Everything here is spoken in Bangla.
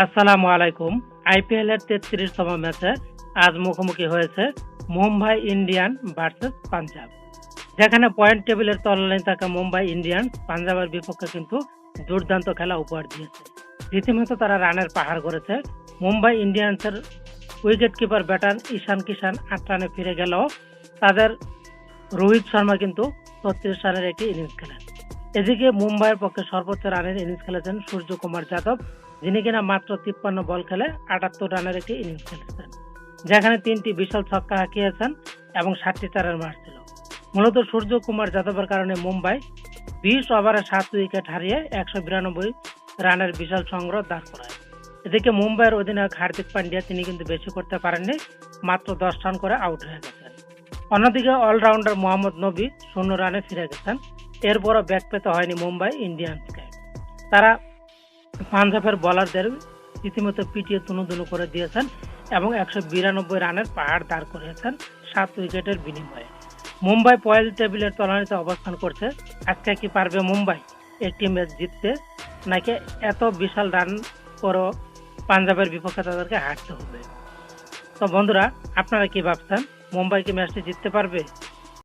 আসসালামু আলাইকুম। আইপিএল এর ৩৩তম ম্যাচে আজ মুখোমুখি হয়েছে মুম্বাই ইন্ডিয়ান ভার্সেস পাঞ্জাব। যেখানে পয়েন্ট টেবিলের তলানিতে থাকা মুম্বাই ইন্ডিয়ান্স পাঞ্জাবের বিপক্ষে কিন্তু দুর্দান্ত খেলা উপহার দিয়েছে। রীতিমতো তারা রানের পাহাড় গড়েছে। মুম্বাই ইন্ডিয়ান্সের উইকেট কিপার ব্যাটার ঈশান কিষান ৮ রানে ফিরে গেলেও তাদের রোহিত শর্মা কিন্তু ৩৬ রানের একটি ইনিংস খেলেন। এদিকে মুম্বাইয়ের পক্ষে সর্বোচ্চ রানের ইনিংস খেলেছেন সূর্যকুমার যাদব, যিনি কিনা মাত্র ৫৩ বল খেলে ৭৮ রানের একটি ইনিংস খেলেছেন, যেখানে ৩টি বিশাল ছক্কা হাঁকিয়েছেন এবং ৭টি চারের মার ছিল। মূলত সূর্যকুমার যাদবের কারণে মুম্বাই ২০ ওভারে ৭ উইকেট হারিয়ে ১৯২ রানের বিশাল সংগ্রহ দাঁড় করায়। এদিকে মুম্বাইয়ের অধিনায়ক হার্দিক পান্ডিয়া তিনি কিন্তু বেশি করতে পারেননি, মাত্র ১০ রান করে আউট হয়ে গেছেন। অন্যদিকে অলরাউন্ডার মোহাম্মদ নবী ০ রানে ফিরে গেছেন। এরপরও ব্যাক পেতে হয়নি মুম্বাই ইন্ডিয়ান্সকে। তারা পাঞ্জাবের বোলারদের রীতিমতো পিটিয়ে তুনুদুনু করে দিয়েছেন এবং ১৯২ রানের পাহাড় দাঁড় করিয়েছেন ৭ উইকেটের বিনিময়ে। মুম্বাই পয়েন্ট টেবিলের তলানিতে অবস্থান করছে। আজকে কি পারবে মুম্বাই একটি ম্যাচ জিততে, নাকি এত বিশাল রান পরও পাঞ্জাবের বিপক্ষে তাদেরকে হারতে হবে? তো বন্ধুরা, আপনারা কি ভাবছেন, মুম্বাই কি ম্যাচটি জিততে পারবে?